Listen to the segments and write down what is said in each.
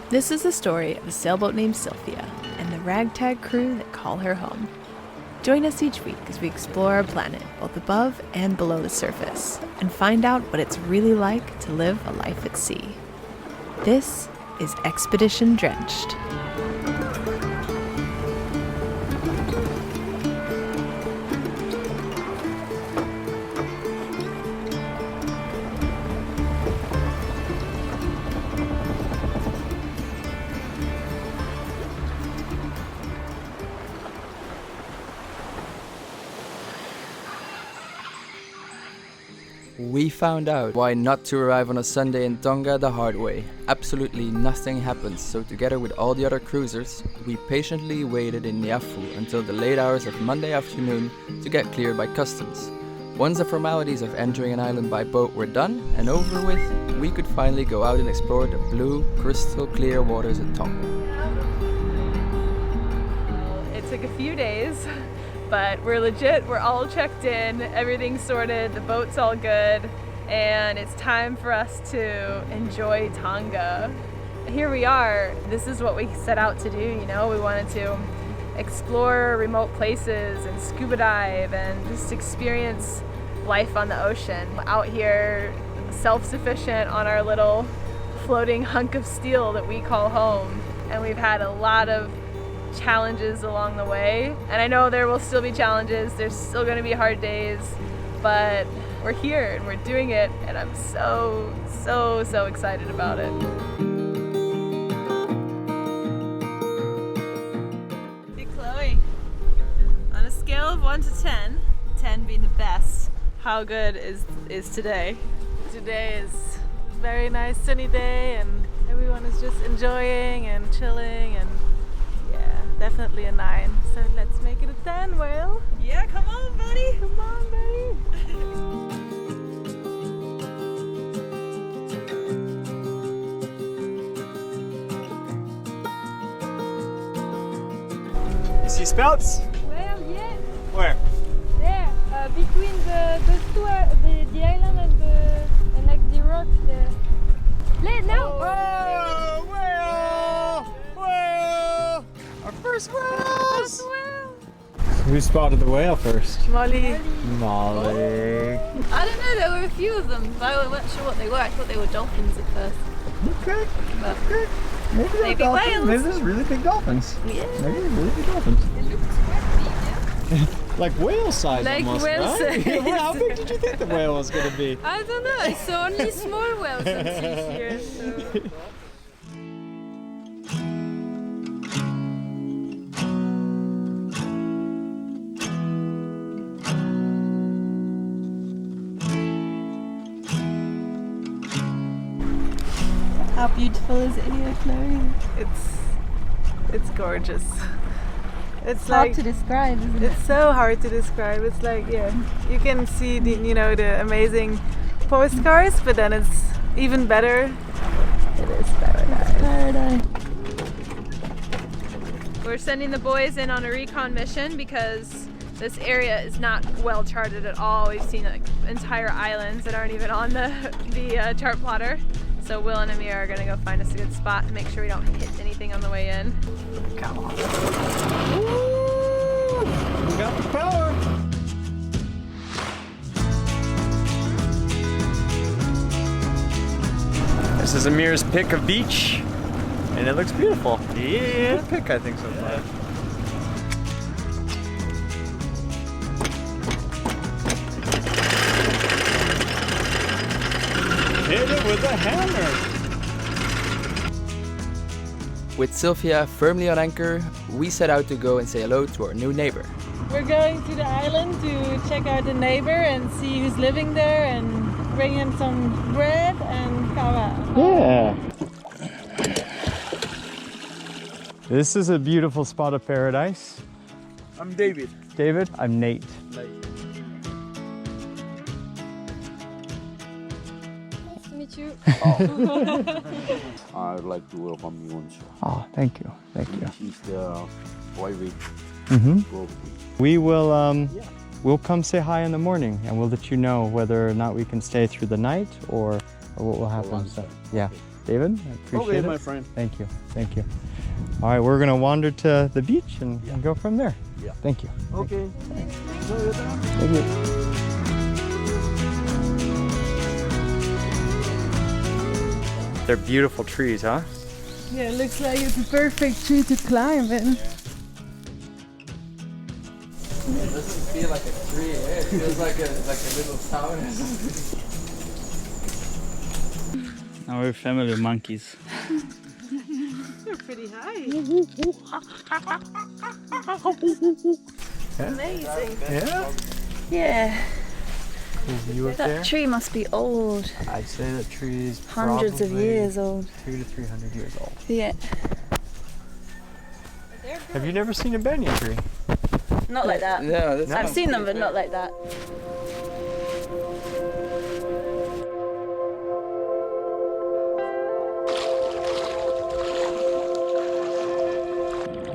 This is the story of a sailboat named Sylvia and the ragtag crew that call her home. Join us each week as we explore our planet, both above and below the surface, and find out what it's really like to live a life at sea. This is Expedition Drenched. We found out why not to arrive on a Sunday in Tonga the hard way. Absolutely nothing happens, so together with all the other cruisers, we patiently waited in Niafu until the late hours of Monday afternoon to get cleared by customs. Once the formalities of entering an island by boat were done and over with, we could finally go out and explore the blue, crystal clear waters of Tonga. It took a few days. But we're legit, we're all checked in, everything's sorted, the boat's all good, and it's time for us to enjoy Tonga. Here we are, this is what we set out to do, you know, we wanted to explore remote places and scuba dive and just experience life on the ocean. Out here, self-sufficient on our little floating hunk of steel that we call home, and we've had a lot of challenges along the way, and I know there will still be challenges, there's still going to be hard days, but we're here and we're doing it, and I'm so excited about it. Hey Chloe, on a scale of 1 to 10, 10 being the best, how good is today? Today is a very nice sunny day and everyone is just enjoying and chilling, and definitely a 9. So let's make it a 10, Will. Yeah, come on, buddy. Come on, buddy. You see spouts? Where? Yes. Where? There. Between the island and like the rocks there. Now. Whoa! Whale! Whale! Our first whales! Who spotted the whale first? Molly. Molly. I don't know, there were a few of them, but I wasn't sure what they were. I thought they were dolphins at first. Okay. But Okay. Maybe they're maybe dolphins. whales. Maybe there's really big dolphins. Yeah. Maybe they're really big dolphins. It looks quite big, Like whale size Like almost, whale right? size. Well, how big did you think the whale was going to be? I don't know. I saw only small whales until here. So. how beautiful is it here, Chloe? It's gorgeous. It's Hard to describe, isn't it? It's so hard to describe. It's like, yeah, you can see the amazing postcards, but then it's even better. It is paradise. We're sending the boys in on a recon mission because this area is not well charted at all. We've seen like entire islands that aren't even on the chart plotter. So Will and Amir are gonna go find us a good spot and make sure we don't hit anything on the way in. Come on. Woo! We got the power. This is Amir's pick of beach, and it looks beautiful. Yeah. Good pick, I think, so far. Hit it with a hammer. With Sylvia firmly on anchor, we set out to go and say hello to our new neighbor. We're going to the island to check out the neighbor and see who's living there and bring him some bread and kava. Yeah. This is a beautiful spot of paradise. I'm David. David, I'm Nate. Nice to meet you. I'd like to welcome you on shore. Oh, thank you. Thank you. This is the private Mm-hmm. boat. We will we'll come say hi in the morning, and we'll let you know whether or not we can stay through the night or what will happen. One So, side. yeah. David, I appreciate it. my friend. Thank you. Thank you. All right, we're going to wander to the beach and go from there. Yeah. Thank you. Okay. Thank you. They're beautiful trees, huh? Yeah, it looks like it's a perfect tree to climb in. It doesn't feel like a tree, eh? It feels like a little town or something. Now we're family of monkeys. They're pretty high. Amazing. Yeah? Yeah, You up that there? tree must be old. I'd say that tree is Hundreds of years old. 200 to 300 years old. Yeah. Have you never seen a banyan tree? Not like that. Yeah, that's I've seen them, but not like that.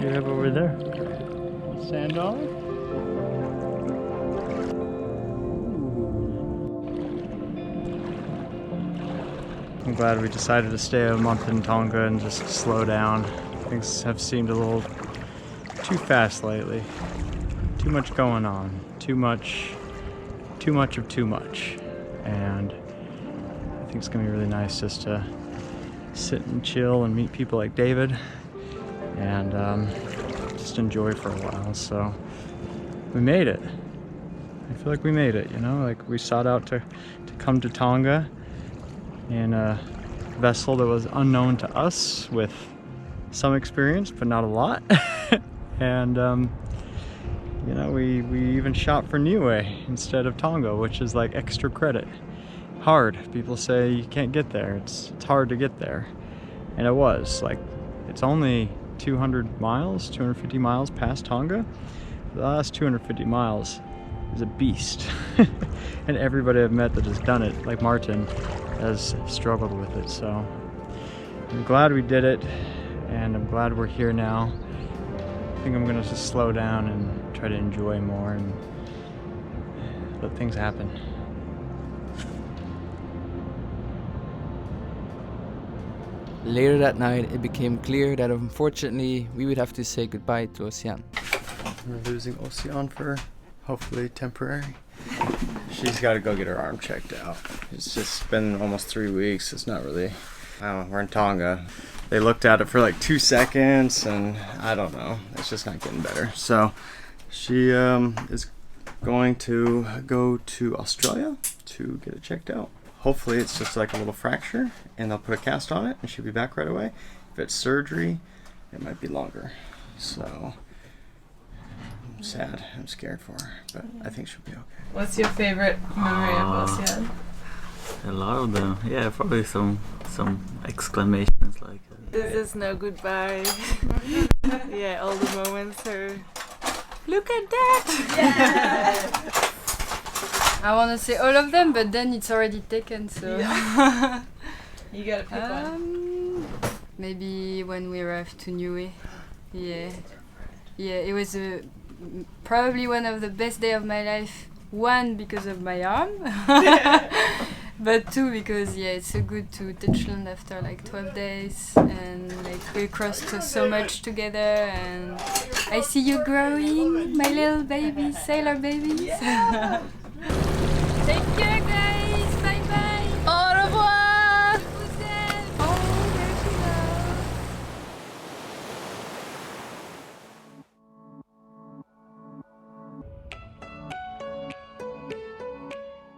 You have over there. Sand dollar? I'm glad we decided to stay a month in Tonga and just slow down. Things have seemed a little too fast lately. Too much going on. Too much of too much. And I think it's gonna be really nice just to sit and chill and meet people like David and just enjoy for a while. So we made it. I feel like we made it, you know, like we sought out to come to Tonga in a vessel that was unknown to us with some experience, but not a lot. And you know, we even shot for Niue instead of Tonga, which is like extra credit. Hard. People say you can't get there. It's hard to get there. And it was. Like, it's only 200 miles, 250 miles past Tonga. The last 250 miles is a beast. And everybody I've met that has done it, like Martin, has struggled with it. So I'm glad we did it, and I'm glad we're here now. I think I'm gonna just slow down and try to enjoy more and let things happen. Later that night, it became clear that unfortunately we would have to say goodbye to Ocean. We're losing Ocean for hopefully temporary. She's got to go get her arm checked out. It's just been almost 3 weeks. It's not really, I don't know, we're in Tonga. They looked at it for like 2 seconds and I don't know, it's just not getting better. So she is going to go to Australia to get it checked out. Hopefully it's just like a little fracture and they'll put a cast on it and she'll be back right away. If it's surgery, it might be longer. So I'm sad, I'm scared for her, but I think she'll be okay. What's your favorite memory of Ocean? A lot of them. Yeah, probably some exclamations like. This is no goodbye. Yeah, all the moments are. Look at that! I want to say all of them, but then it's already taken, so. Yeah. You gotta pick one. Maybe when we arrived to Niue. Yeah. Yeah, it was probably one of the best days of my life. One, because of my arm. But two, because it's so good to touch land after like 12 days. And like we crossed so much together. And I see you growing, my little babies, sailor babies. Yeah. Take care, guys. Bye bye. Au revoir. Oh, there she goes.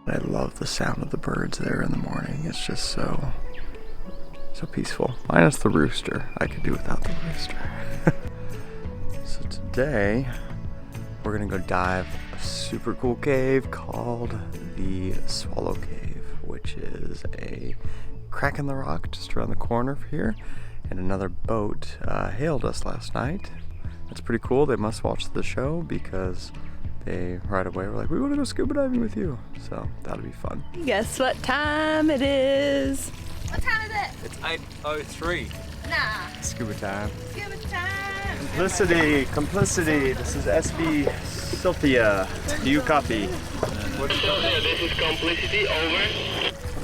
I love the sound of the birds there in the morning. It's just so peaceful. Minus the rooster. I could do without the rooster. So today we're gonna go dive a super cool cave called the Swallow Cave, which is a crack in the rock just around the corner here. And another boat hailed us last night. That's pretty cool. They must watch the show because they right away were like, we want to go scuba diving with you. So that'll be fun. Guess what time it is? What time is it? It's 8:03. Nah. Scuba time. Scuba time. Complicity. This is SB Sophia. Do you copy? Sophia, this is Complicity, over.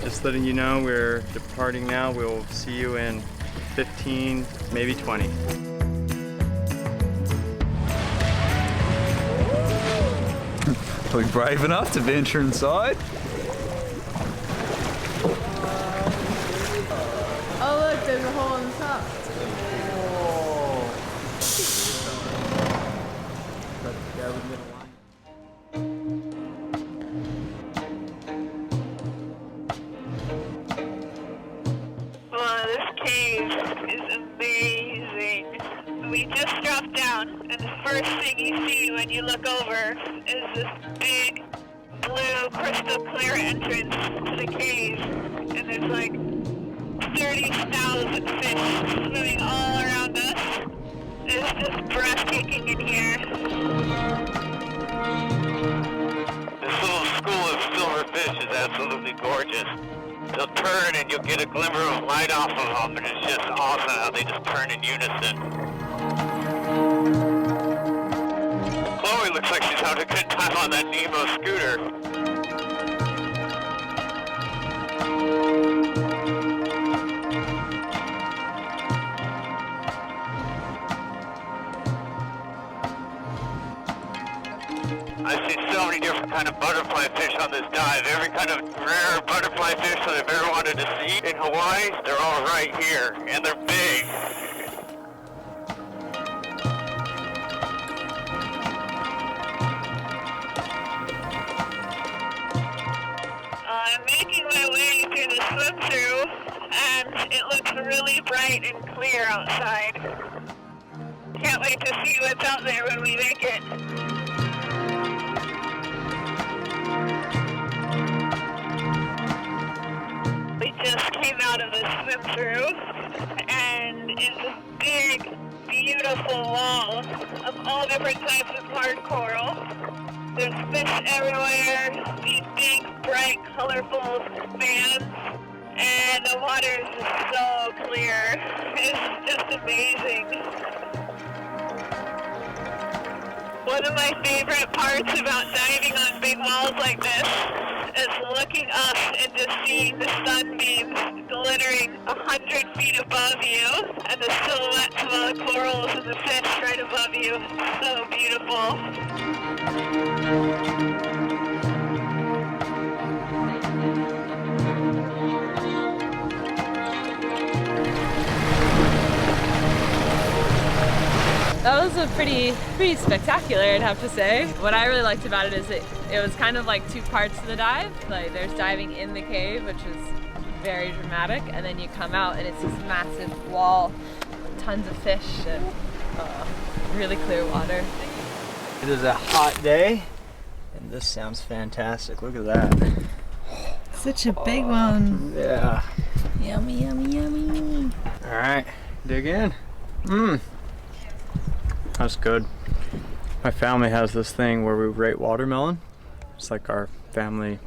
just letting you know we're departing now. We'll see you in 15, maybe 20. Are we brave enough to venture inside? Oh look, there's a hole in the top. Wow, this cave is amazing. We just dropped down, and the first thing you see when you look over is this big, blue, crystal clear entrance to the cave. And there's like 30,000 fish swimming all around us. It's just breathtaking in here. This little school of silverfish is absolutely gorgeous. They'll turn and you'll get a glimmer of light off of them, and it's just awesome how they just turn in unison. Chloe looks like she's having a good time on that Nemo scooter. I've seen so many different kind of butterfly fish on this dive. Every kind of rare butterfly fish that I've ever wanted to see in Hawaii, they're all right here, and they're big. I'm making my way through the swim-through, and it looks really bright and clear outside. Can't wait to see what's out there when we make it. We just came out of the swim-through, and it's a big, beautiful wall of all different types of hard coral. There's fish everywhere, these big, bright, colorful bands, and the water is just so clear. It's just amazing. One of my favorite parts about diving on big walls like this is looking up and just seeing the sunbeams glittering 100 feet above you, and the silhouettes of all the corals and the fish right above you. So beautiful. That was a pretty spectacular, I'd have to say. What I really liked about it is it was kind of like two parts to the dive. Like there's diving in the cave, which is very dramatic, and then you come out and it's this massive wall, tons of fish, and really clear water. It is a hot day, and this sounds fantastic. Look at that. Such a big one. Yeah. Yummy, yummy, yummy. All right, dig in. That's good. My family has this thing where we rate watermelon. It's like our family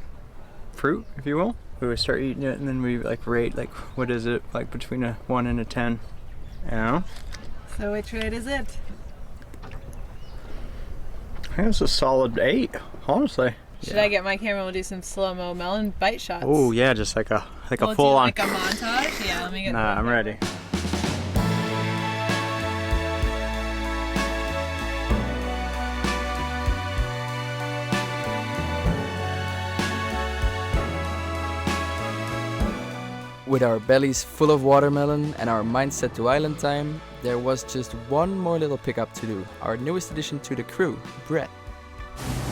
fruit, if you will. We would start eating it and then we like rate like what is it, like between a 1 and a 10. You know? So which rate is it? I think it's a solid 8, honestly. Should I get my camera and we'll do some slow-mo melon bite shots? Oh yeah, just like a We'll full do on. like a montage? Yeah, let me get Nah, I'm ready. With our bellies full of watermelon and our minds set to island time, there was just one more little pickup to do. Our newest addition to the crew, Brett.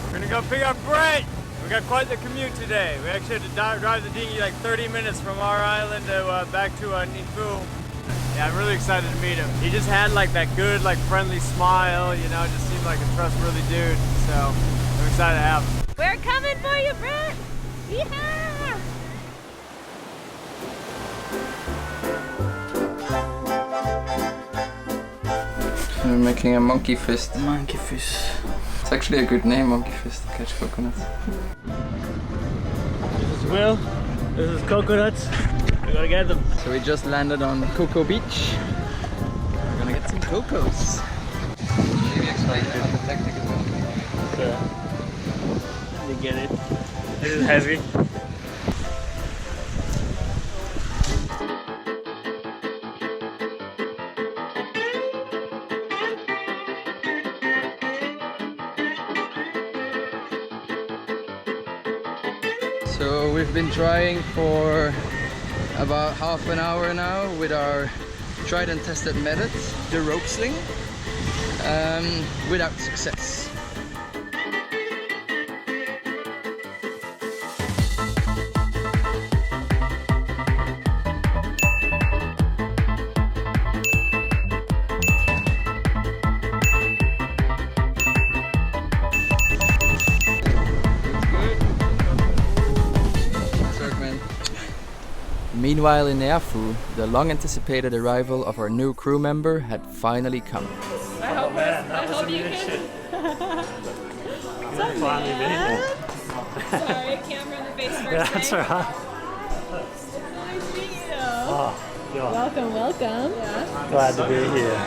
We're gonna go pick up Brett! We got quite the commute today. We actually had to drive the dinghy like 30 minutes from our island to back to Nifu. Yeah, I'm really excited to meet him. He just had like that good, like friendly smile, you know, just seemed like a trustworthy dude. So I'm excited to have him. We're coming for you, Brett! Yeehaw! We're making a monkey fist. Monkey fish. It's actually a good name, monkey fist, to catch coconuts. This is Will. This is coconuts. We gotta get them. So we just landed on Coco Beach. We're gonna get some cocos. Maybe explain the technique as well. You get it. This is heavy. So we've been trying for about half an hour now with our tried and tested methods, the rope sling, without success. Meanwhile in Neafu, the long-anticipated arrival of our new crew member had finally come. I hope you can. Finally made it. Sorry, camera in the face first. Yeah, that's alright. Nice to meet you. Oh, yeah. Welcome. Yeah. Glad to be here.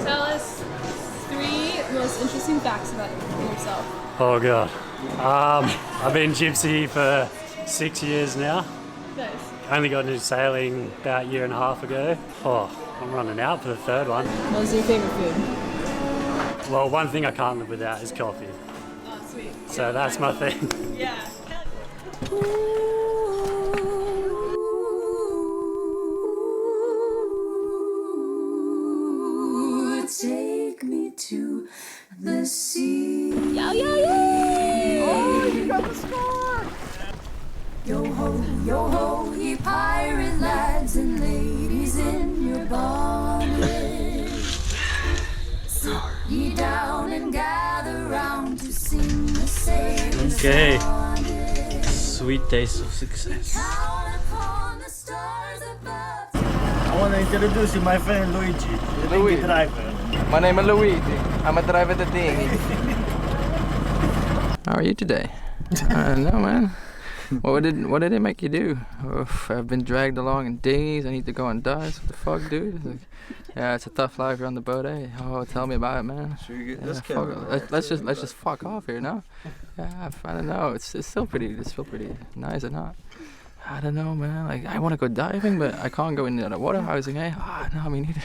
Tell us 3 most interesting facts about yourself. Oh god. I've been gypsy for 6 years now. Nice. Only got into sailing about a year and a half ago. Oh, I'm running out for the 3rd one. What's your favorite food? Well, one thing I can't live without is coffee. Oh, sweet. So that's my thing. Yeah. Take me to the sea. Yo! Oh, you got the score! Yo ho, ye pirate lads and ladies in your bondage. Sit ye down and gather round to sing the sailor's Okay. sonnet. Sweet taste of success. Count upon the stars above. I want to introduce you my friend Luigi, the dinghy driver. My name is Luigi. I'm a driver of the dinghy. How are you today? I don't know, man. What did it make you do? Oof, I've been dragged along in dinghies. I need to go and dive. What the fuck, dude? It's like, yeah, it's a tough life here on the boat, eh? Oh, tell me about it, man. Should we get Yeah, this fuck, camera? let's just fuck off here now. Yeah, I don't know. It's still pretty nice or not. I don't know, man. Like, I want to go diving, but I can't go in the water housing, eh? Ah, no, me neither.